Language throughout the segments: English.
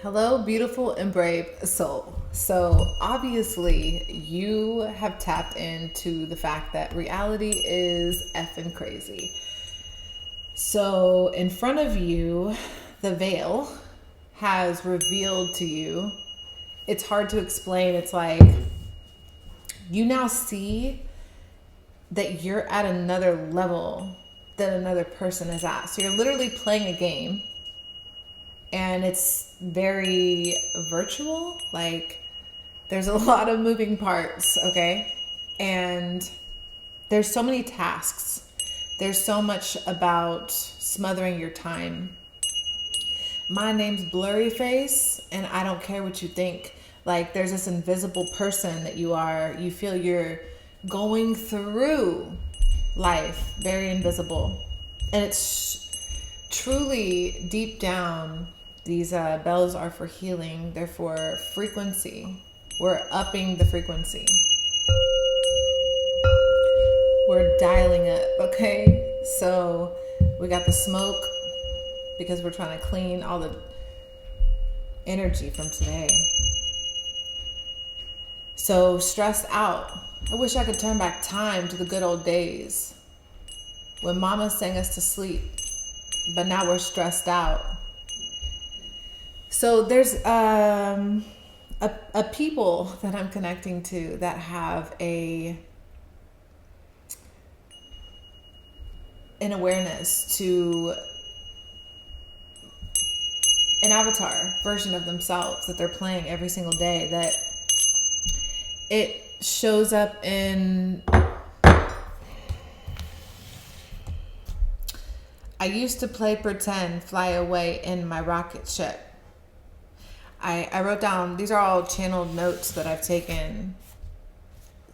Hello, beautiful and brave soul. So, obviously, you have tapped into the fact that reality is effing crazy. So, in front of you, the veil has revealed to you. It's hard to explain. It's like you now see that you're at another level that another person is at. So, you're literally playing a game and it's very virtual. Like there's a lot of moving parts, okay? And there's so many tasks. There's so much about smothering your time. My name's Blurry Face, and I don't care what you think. Like there's this invisible person that you feel you're going through life, very invisible. And it's truly deep down, these bells are for healing. They're for frequency. We're upping the frequency. We're dialing up, okay? So we got the smoke because we're trying to clean all the energy from today. So stressed out. I wish I could turn back time to the good old days when mama sang us to sleep, but now we're stressed out. So there's a people that I'm connecting to that have an awareness to an avatar version of themselves that they're playing every single day, that it shows up in, I used to play pretend, fly away in my rocket ship. I wrote down, these are all channeled notes that I've taken.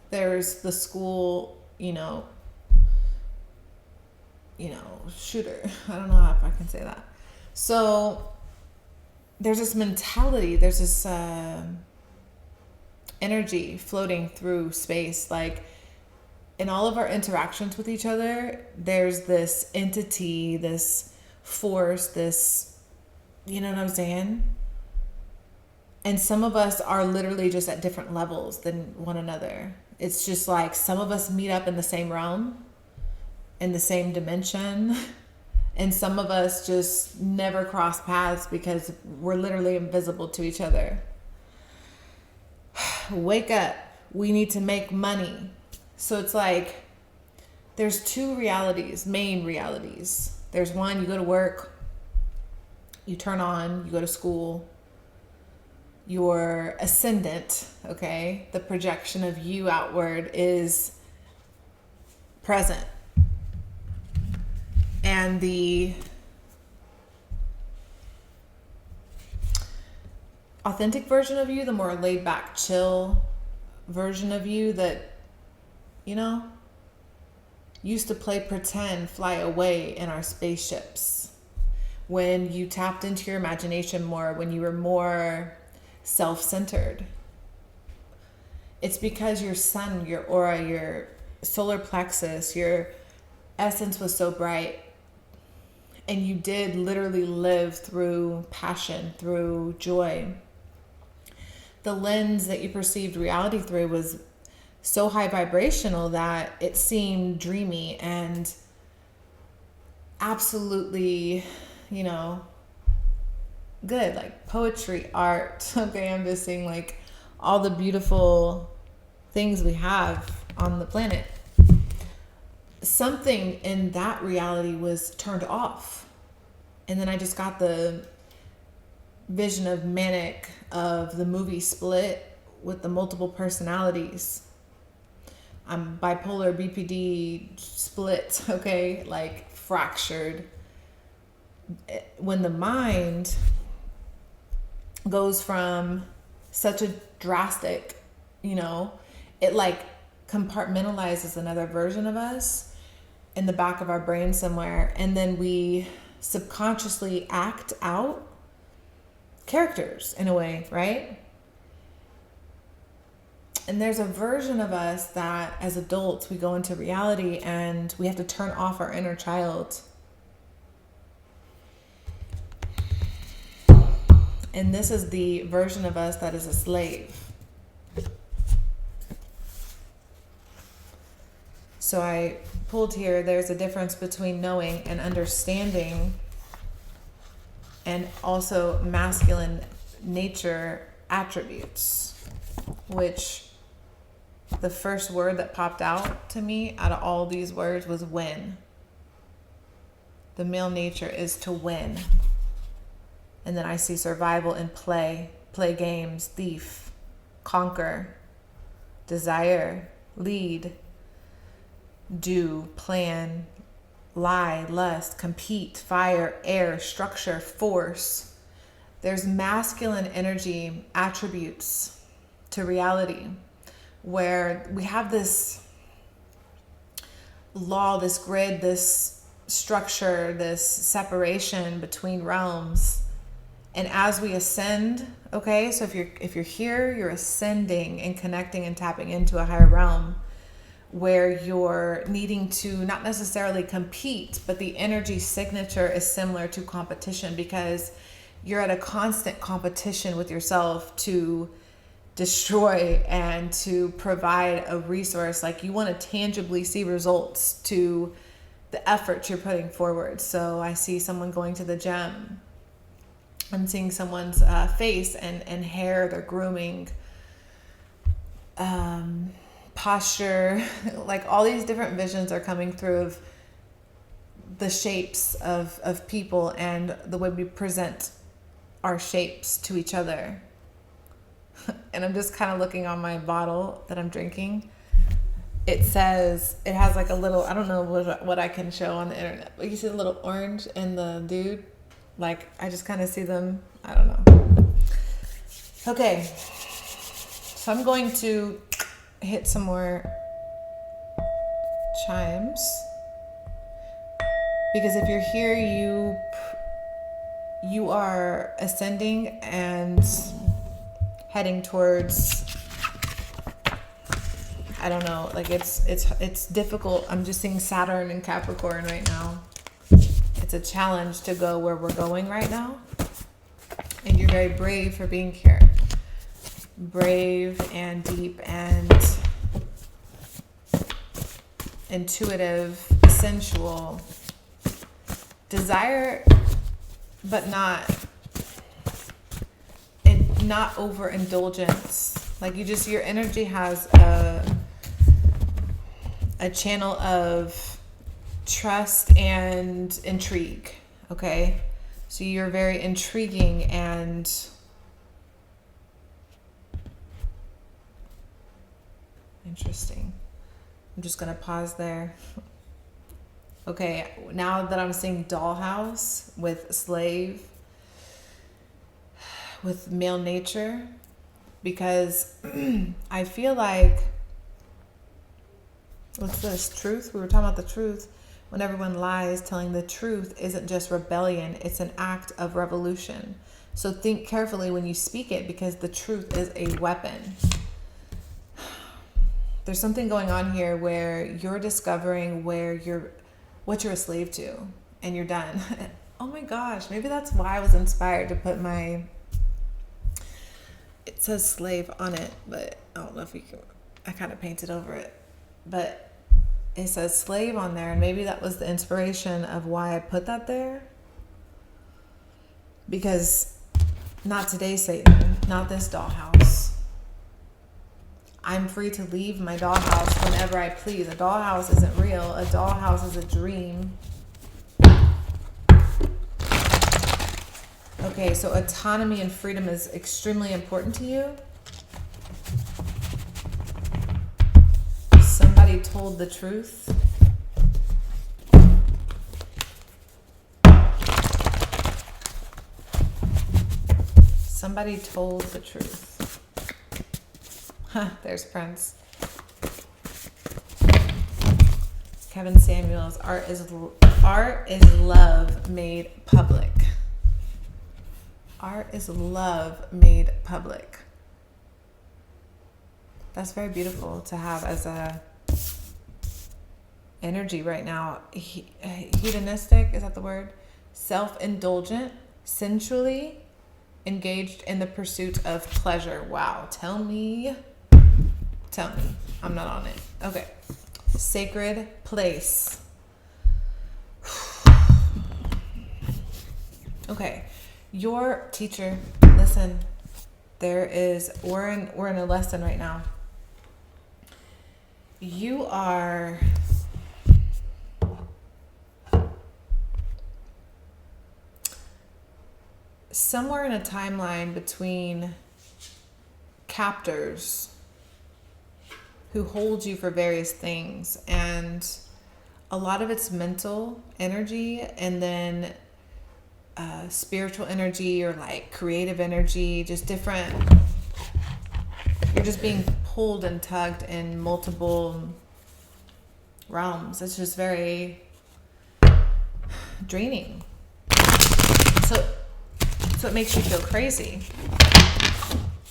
There's the school, shooter. I don't know if I can say that. So there's this mentality, there's this energy floating through space. Like in all of our interactions with each other, there's this entity, this force, this, you know what I'm saying? And some of us are literally just at different levels than one another. It's just like some of us meet up in the same realm, in the same dimension. And some of us just never cross paths because we're literally invisible to each other. Wake up. We need to make money. So it's like there's two realities, main realities. There's one, you go to work, you turn on, you go to school. Your ascendant, okay, the projection of you outward is present. And the authentic version of you, the more laid back, chill version of you that, used to play pretend, fly away in our spaceships. When you tapped into your imagination more, when you were more self-centered. It's because your sun, your aura, your solar plexus, your essence was so bright, and you did literally live through passion, through joy. The lens that you perceived reality through was so high vibrational that it seemed dreamy and absolutely, good, like poetry, art. Okay, I'm just saying, like all the beautiful things we have on the planet. Something in that reality was turned off. And then I just got the vision of manic of the movie Split with the multiple personalities. I'm bipolar, BPD, split, okay, like fractured. When the mind goes from such a drastic, it like compartmentalizes another version of us in the back of our brain somewhere, and then we subconsciously act out characters in a way, right? And there's a version of us that as adults we go into reality and we have to turn off our inner child. And this is the version of us that is a slave. So I pulled here, there's a difference between knowing and understanding, and also masculine nature attributes, which the first word that popped out to me out of all these words was win. The male nature is to win. And then I see survival and play games, thief, conquer, desire, lead, do, plan, lie, lust, compete, fire, air, structure, force. There's masculine energy attributes to reality where we have this law, this grid, this structure, this separation between realms. And as we ascend, okay, so if you're here, you're ascending and connecting and tapping into a higher realm where you're needing to not necessarily compete, but the energy signature is similar to competition, because you're at a constant competition with yourself to destroy and to provide a resource. Like, you want to tangibly see results to the effort you're putting forward. So I see someone going to the gym. I'm seeing someone's face and hair, their grooming, posture, like all these different visions are coming through of the shapes of people and the way we present our shapes to each other. And I'm just kind of looking on my bottle that I'm drinking. It says, it has like a little, I don't know what I can show on the internet, but you see the little orange and the dude. Like, I just kind of see them. I don't know. Okay. So I'm going to hit some more chimes. Because if you're here, you are ascending and heading towards, I don't know, like it's difficult. I'm just seeing Saturn and Capricorn right now. It's a challenge to go where we're going right now. And you're very brave for being here. Brave and deep and intuitive, sensual. Desire, but not overindulgence. Like, your energy has a channel of trust and intrigue, okay? So you're very intriguing and interesting. I'm just gonna pause there. Okay, now that I'm seeing dollhouse with slave, with male nature, because I feel like, what's this? Truth? We were talking about the truth. When everyone lies, telling the truth isn't just rebellion, it's an act of revolution. So think carefully when you speak it, because the truth is a weapon. There's something going on here where you're discovering what you're a slave to, and you're done. Oh my gosh, maybe that's why I was inspired to put it says slave on it, but I don't know if you can, I kind of painted over it, but it says slave on there, and maybe that was the inspiration of why I put that there. Because not today, Satan, not this dollhouse. I'm free to leave my dollhouse whenever I please. A dollhouse isn't real. A dollhouse is a dream. Okay, so autonomy and freedom is extremely important to you. Somebody told the truth. Somebody told the truth. Huh, there's Prince. Kevin Samuels, art is love made public. Art is love made public. That's very beautiful to have as a energy right now. Hedonistic, is that the word? Self-indulgent, sensually engaged in the pursuit of pleasure. Wow. Tell me. I'm not on it. Okay. Sacred place. Okay. Your teacher, listen, we're in a lesson right now. You are somewhere in a timeline between captors who hold you for various things, and a lot of it's mental energy, and then spiritual energy, or like creative energy, just different. You're just being pulled and tugged in multiple realms. It's just very draining. So it makes you feel crazy.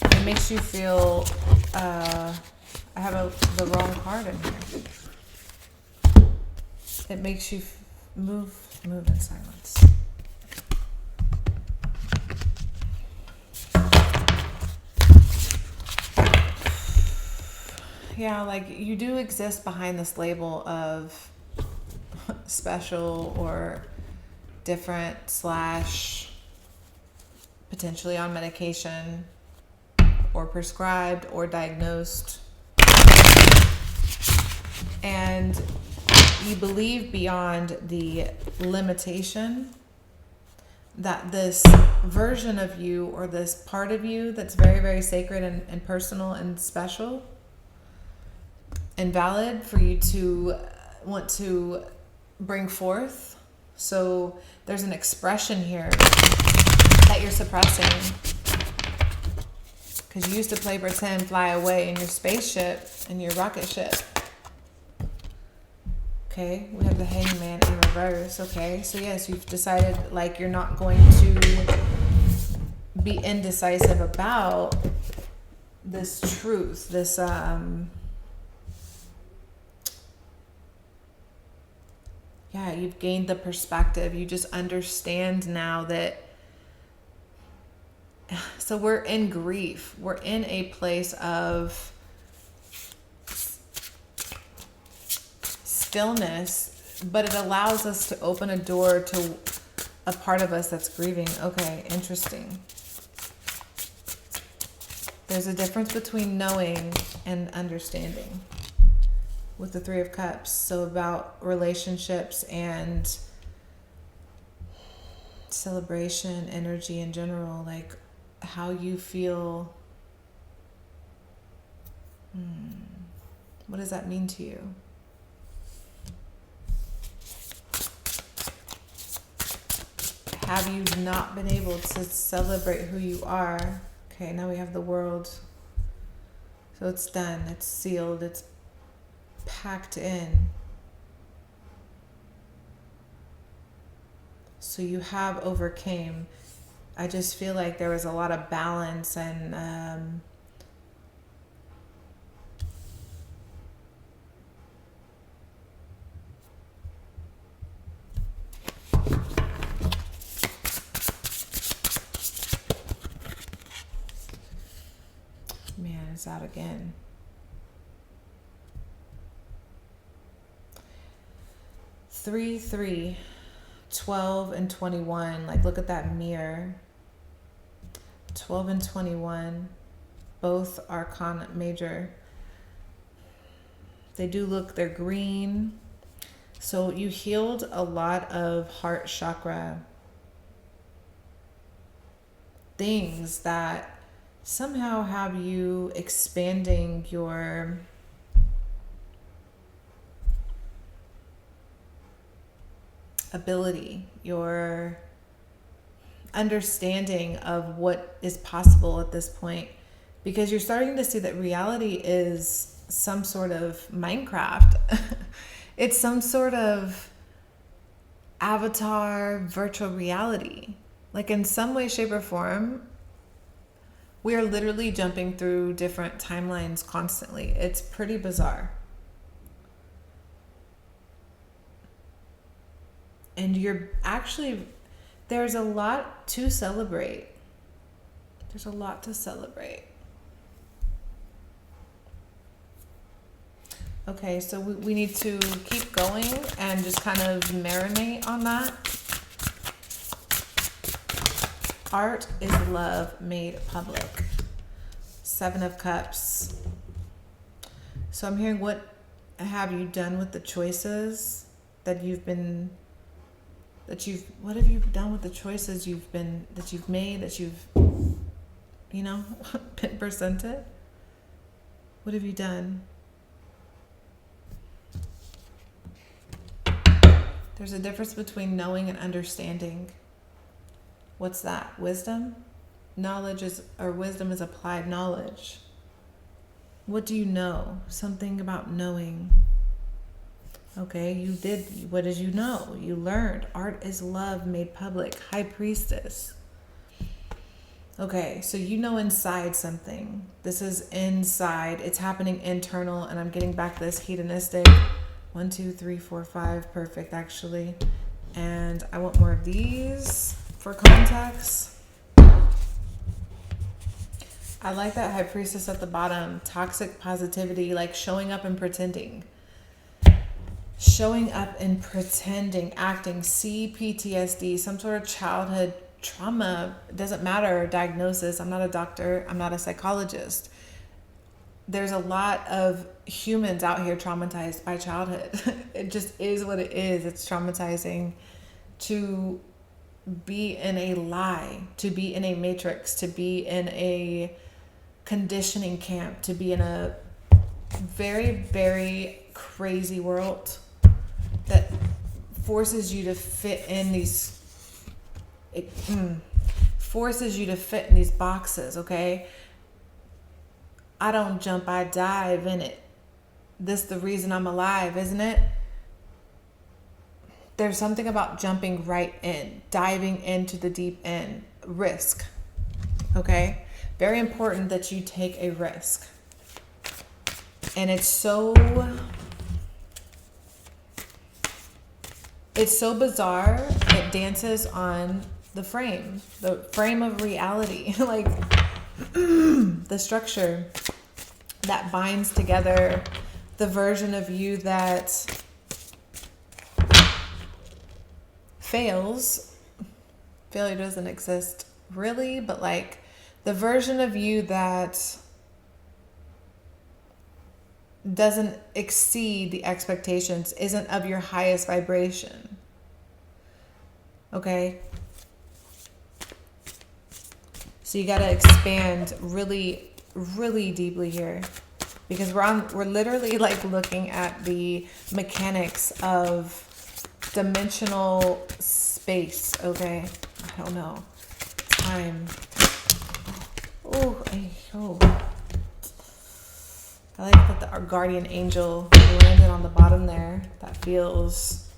It makes you feel, I have the wrong card in here. It makes you move in silence. Yeah, like you do exist behind this label of special or different / potentially on medication or prescribed or diagnosed. And you believe beyond the limitation that this version of you, or this part of you that's very, very sacred and personal and special and valid for you to want to bring forth. So there's an expression here that you're suppressing because you used to play pretend, fly away in your spaceship, in your rocket ship. Okay, we have the Hangman in reverse. Okay, so yes, you've decided like you're not going to be indecisive about this truth, this you've gained the perspective. You just understand now that. So we're in grief. We're in a place of stillness, but it allows us to open a door to a part of us that's grieving. Okay, interesting. There's a difference between knowing and understanding with the Three of Cups. So about relationships and celebration, energy in general, like how you feel. What does that mean to you? Have you not been able to celebrate who you are? Okay, now we have the World. So it's done. It's sealed. It's packed in. So you have overcame. I just feel like there was a lot of balance and man, it's out again. 3, 3, 12 and 21. Like, look at that mirror. 12 and 21, both arcana major. They do look, they're green. So you healed a lot of heart chakra things that somehow have you expanding your ability, your understanding of what is possible at this point, because you're starting to see that reality is some sort of Minecraft. It's some sort of avatar virtual reality. Like in some way, shape, or form, we are literally jumping through different timelines constantly. It's pretty bizarre. And you're actually, there's a lot to celebrate. There's a lot to celebrate. Okay, so we need to keep going and just kind of marinate on that. Art is love made public. 7 of Cups. So I'm hearing, what have you done with the choices that what have you done with the choices that you've made, that you've, been presented? What have you done? There's a difference between knowing and understanding. What's that? Wisdom? Wisdom is applied knowledge. What do you know? Something about knowing. Okay, what did you know? You learned. Art is love made public. High Priestess. Okay, so you know inside something. This is inside. It's happening internal, and I'm getting back this hedonistic. 1, 2, 3, 4, 5. Perfect, actually. And I want more of these for context. I like that High Priestess at the bottom. Toxic positivity, like showing up and pretending. Showing up and pretending, acting. PTSD, some sort of childhood trauma. It doesn't matter, diagnosis. I'm not a doctor. I'm not a psychologist. There's a lot of humans out here traumatized by childhood. It just is what it is. It's traumatizing to be in a lie, to be in a matrix, to be in a conditioning camp, to be in a very, very crazy world that forces you to fit in these boxes, okay? I don't jump, I dive in it. This is the reason I'm alive, isn't it? There's something about jumping right in, diving into the deep end. Risk, okay? Very important that you take a risk. And it's so bizarre. It dances on the frame of reality, like the structure that binds together the version of you that fails. Failure doesn't exist really, but like the version of you that doesn't exceed the expectations, isn't of your highest vibration. Okay? So you got to expand really, really deeply here, because we're literally like looking at the mechanics of dimensional space. Okay? I don't know. Time. I like that our guardian angel landed on the bottom there. That feels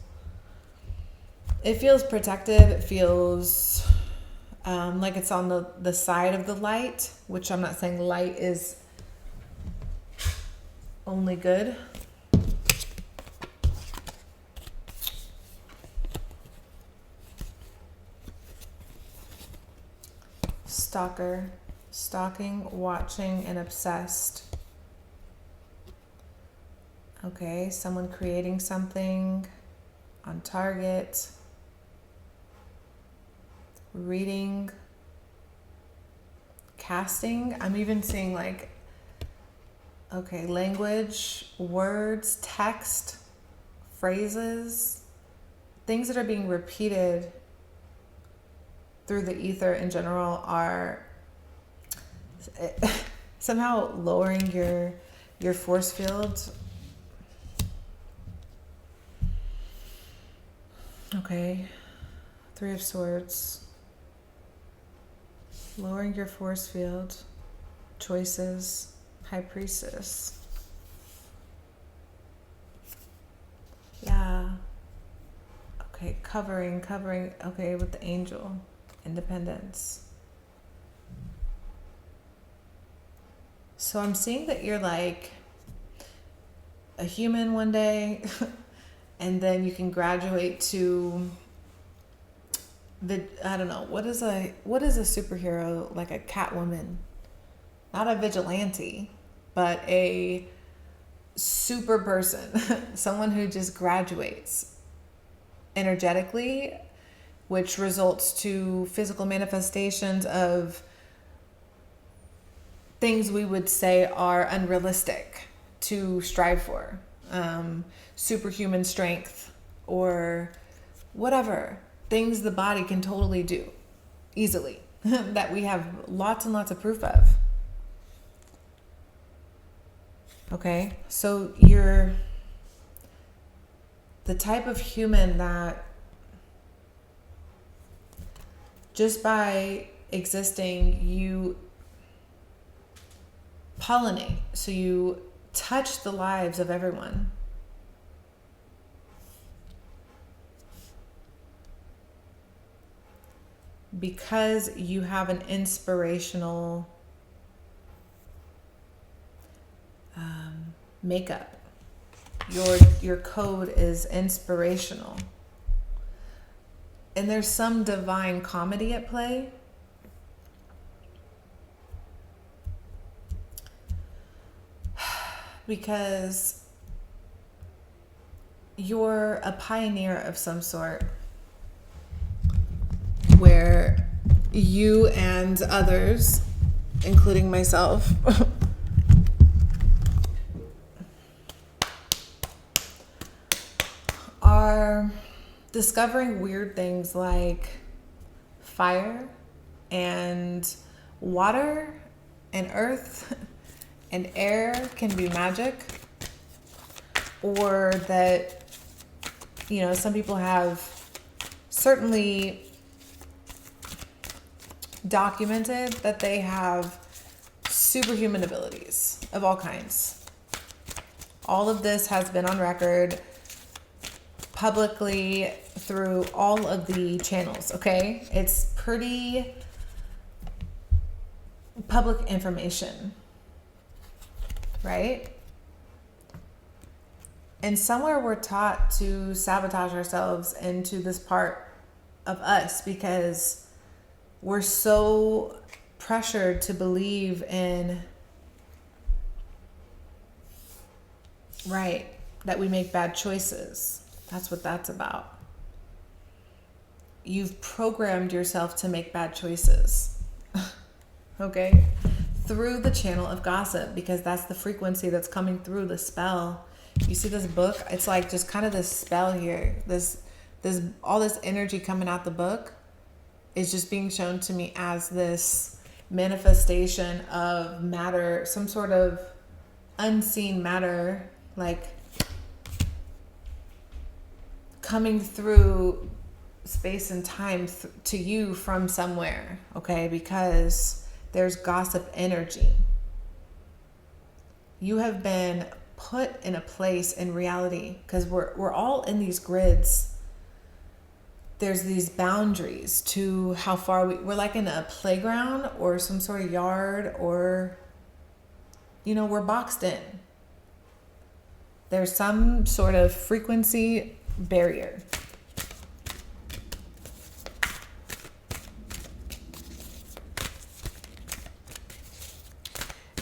protective. It feels like it's on the side of the light, which I'm not saying light is only good. Stalker, stalking, watching, and obsessed. Okay, someone creating something on target. Reading, casting. I'm even seeing like, okay, language, words, text, phrases, things that are being repeated through the ether in general are somehow lowering your force field. Okay, 3 of Swords. Lowering your force field. Choices. High Priestess. Yeah. Okay, covering. Okay, with the angel. Independence. So I'm seeing that you're like a human one day and then you can graduate to I don't know, what is a superhero, like a Catwoman? Not a vigilante, but a super person, someone who just graduates energetically, which results to physical manifestations of things we would say are unrealistic to strive for. Superhuman strength or whatever. Things the body can totally do easily that we have lots and lots of proof of. Okay, so you're the type of human that just by existing, you pollinate. So you touch the lives of everyone. Because you have an inspirational makeup. Your code is inspirational. And there's some divine comedy at play. Because you're a pioneer of some sort, where you and others, including myself, are discovering weird things like fire and water and earth and air can be magic, or that, you know, some people have certainly documented that they have superhuman abilities of all kinds. All of this has been on record publicly through all of the channels, okay? It's pretty public information, right? And somewhere we're taught to sabotage ourselves into this part of us because we're so pressured to believe in, right, that we make bad choices. That's what that's about. You've programmed yourself to make bad choices, okay? Through the channel of gossip, because that's the frequency that's coming through the spell. You see this book? It's like just kind of this spell here. This all this energy coming out the book is just being shown to me as this manifestation of matter, some sort of unseen matter, like coming through space and time to you from somewhere, okay? Because there's gossip energy. You have been put in a place in reality, because we're all in these grids. There's these boundaries to how far we're like in a playground or some sort of yard, or, you know, we're boxed in. There's some sort of frequency barrier.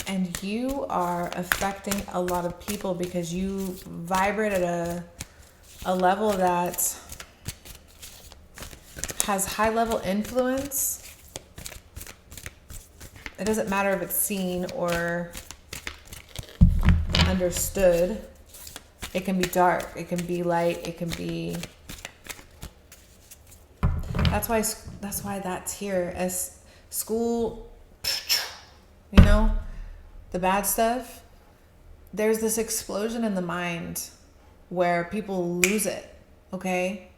And you are affecting a lot of people because you vibrate at a level that has high level influence. It doesn't matter if it's seen or understood. It can be dark, it can be light, it can be... That's why that's here. As school, you know, the bad stuff, there's this explosion in the mind where people lose it, okay?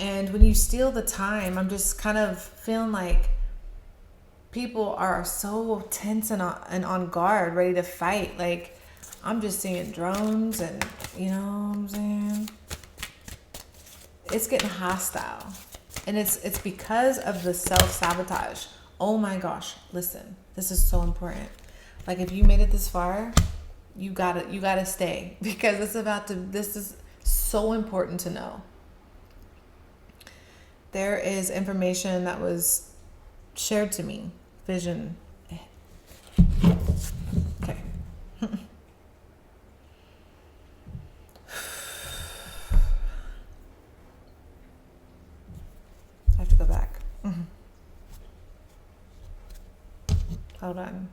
And when you steal the time, I'm just kind of feeling like people are so tense and on guard, ready to fight. Like, I'm just seeing drones and, you know what I'm saying? It's getting hostile. And it's because of the self-sabotage. Oh my gosh, listen, this is so important. Like, if you made it this far, you gotta stay, because this is so important to know. there is information that was shared to me. Vision. Okay. I have to go back. Hold on.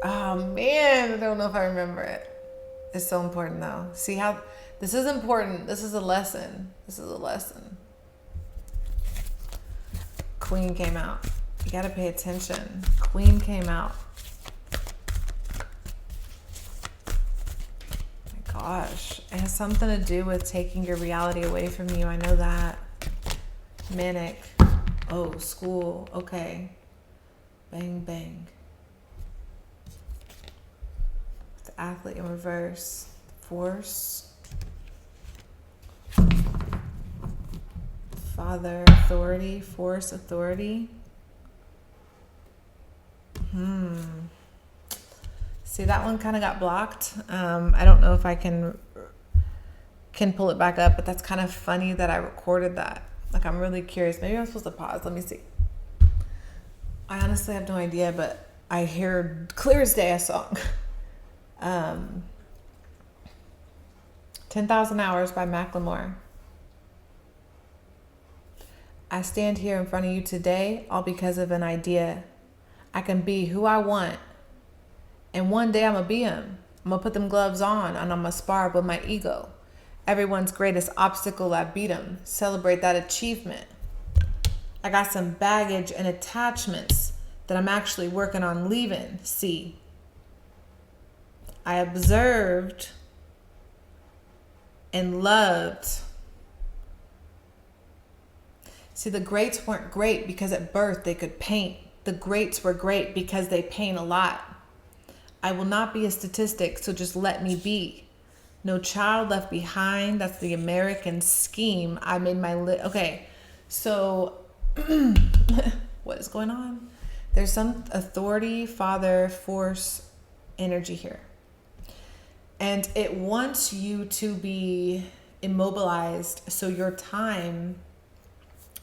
Oh man, I don't know if I remember it. It's so important though. See how this is important. This is a lesson. This is a lesson. Queen came out. You gotta pay attention. Queen came out. My gosh. It has something to do with taking your reality away from you. I know that. Manic. Oh, school. Okay. Bang, bang. The athlete in reverse. Force. Father, authority. Force, authority. See, that one kind of got blocked. I don't know if I can pull it back up, but that's kind of funny that I recorded that. Like, I'm really curious. Maybe I'm supposed to pause. Let me see. I honestly have no idea, but I hear clear as day a song. 10,000 Hours by Macklemore. I stand here in front of you today all because of an idea. I can be who I want. And one day I'm going to be him. I'm going to put them gloves on and I'm going to spar with my ego. Everyone's greatest obstacle, I beat him. Celebrate that achievement. I got some baggage and attachments that I'm actually working on leaving. See, I observed and loved. See, the greats weren't great because at birth they could paint. The greats were great because they paint a lot. I will not be a statistic, so just let me be. No child left behind. That's the American scheme. I made my okay. So what is going on? There's some authority, father, force, energy here. And it wants you to be immobilized so your time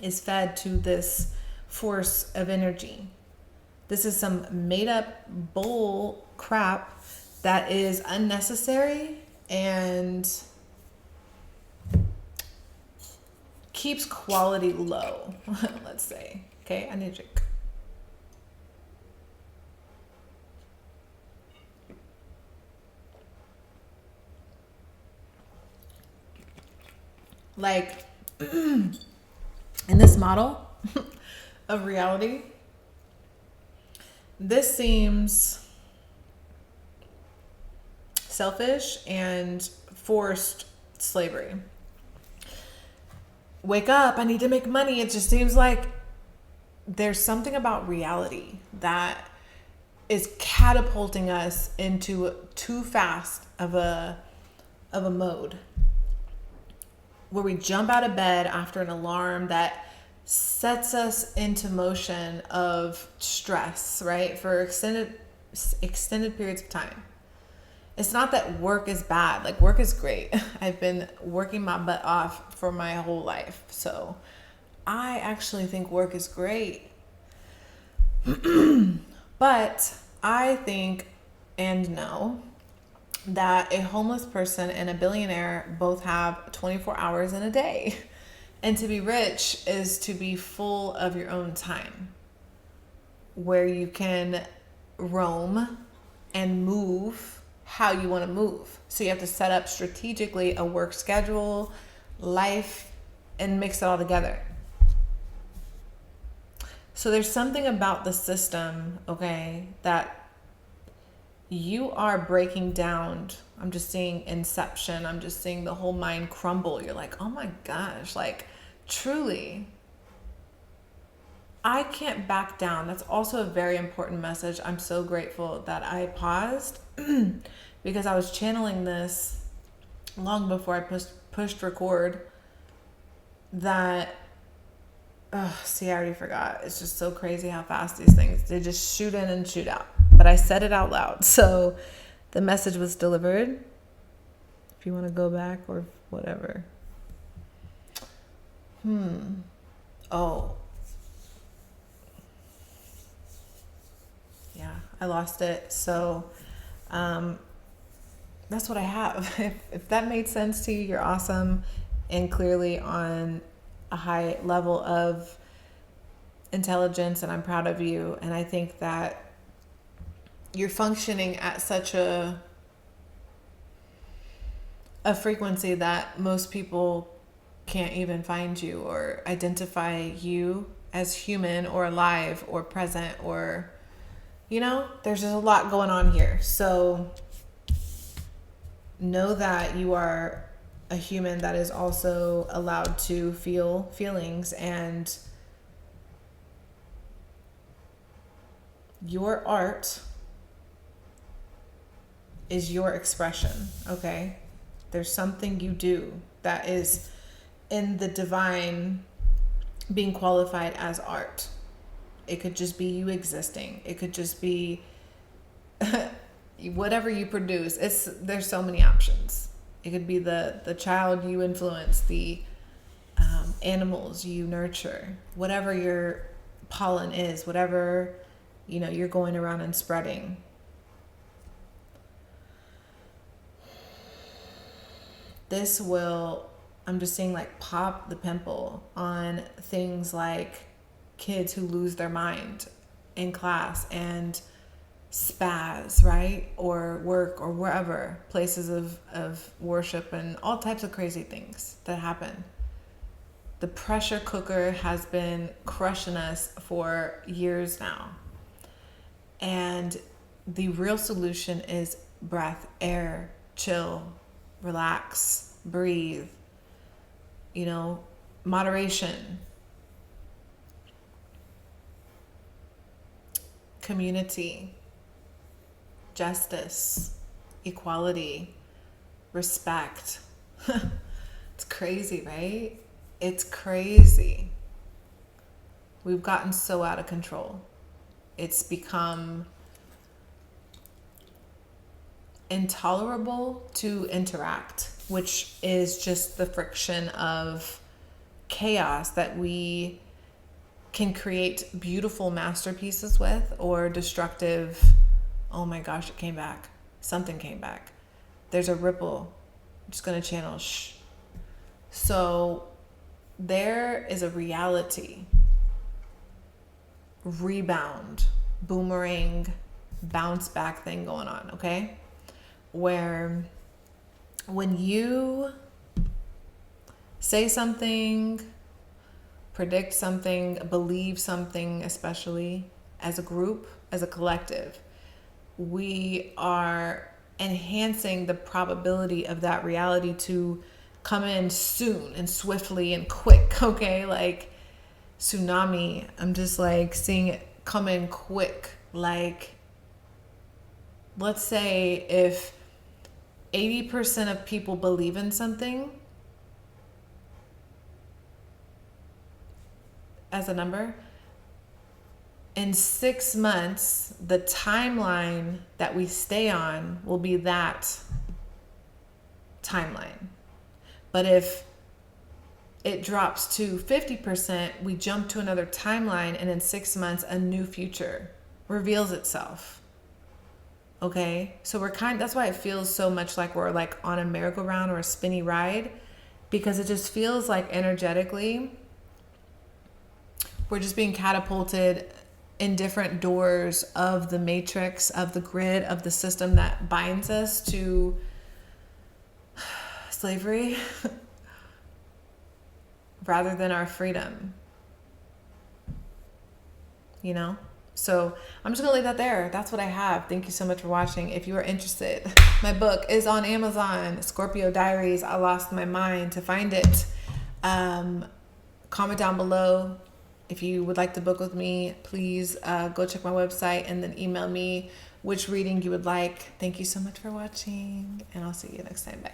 is fed to this force of energy. This is some made up bull crap that is unnecessary and keeps quality low, let's say. Okay, I need a drink. Like, in this model of reality, this seems selfish and forced slavery. Wake up, I need to make money. It just seems like there's something about reality that is catapulting us into too fast of a mode where we jump out of bed after an alarm that sets us into motion of stress, right? For extended periods of time. It's not that work is bad. Like, work is great. I've been working my butt off for my whole life. So I actually think work is great. But I think and know that a homeless person and a billionaire both have 24 hours in a day. And to be rich is to be full of your own time, where you can roam and move how you want to move. So you have to set up strategically a work schedule, life, and mix it all together. So there's something about the system, okay, that you are breaking down. I'm just seeing inception. I'm just seeing the whole mind crumble. You're like, oh my gosh, like truly, I can't back down. That's also a very important message. I'm so grateful that I paused because I was channeling this long before I pushed record. That, see, I already forgot. It's just so crazy how fast these things, they just shoot in and shoot out. But I said it out loud. So the message was delivered. if you want to go back or whatever. Oh. Yeah, I lost it. So that's what I have. If that made sense to you, you're awesome and clearly on a high level of intelligence, and I'm proud of you. And I think that you're functioning at such a frequency that most people can't even find you or identify you as human or alive or present, or, you know, there's just a lot going on here. So know that you are a human that is also allowed to feel feelings, and your art is your expression, okay? There's something you do that is in the divine being qualified as art. It could just be you existing. It could just be whatever you produce. There's so many options. It could be the child you influence, the animals you nurture, whatever your pollen is, whatever, you know, you're going around and spreading. This will, I'm just saying, like, pop the pimple on things like kids who lose their mind in class and spaz, right? Or work or wherever, places of worship and all types of crazy things that happen. The pressure cooker has been crushing us for years now. And the real solution is breath, air, chill, relax, breathe, you know, moderation, community, justice, equality, respect. It's crazy, right? It's crazy. We've gotten so out of control. It's become intolerable to interact, which is just the friction of chaos that we can create beautiful masterpieces with, or destructive. Oh my gosh, it came back. Something came back. There's a ripple. I'm just going to channel. Shh. So there is a reality, rebound, boomerang, bounce back thing going on, okay? Where when you say something, predict something, believe something, especially as a group, as a collective, we are enhancing the probability of that reality to come in soon and swiftly and quick, okay? Like tsunami, I'm just like seeing it come in quick. Like, let's say if 80% of people believe in something as a number, in 6 months, the timeline that we stay on will be that timeline. But if it drops to 50%, we jump to another timeline, and in 6 months, a new future reveals itself. Okay? So that's why it feels so much like we're like on a merry-go-round or a spinny ride, because it just feels like energetically we're just being catapulted in different doors of the matrix, of the grid, of the system that binds us to slavery rather than our freedom, you know? So I'm just gonna leave that there. That's what I have. Thank you so much for watching. If you are interested, my book is on Amazon, Scorpio Diaries. I lost my mind to find it. Comment down below. If you would like to book with me, please go check my website and then email me which reading you would like. Thank you so much for watching, and I'll see you next time. Bye.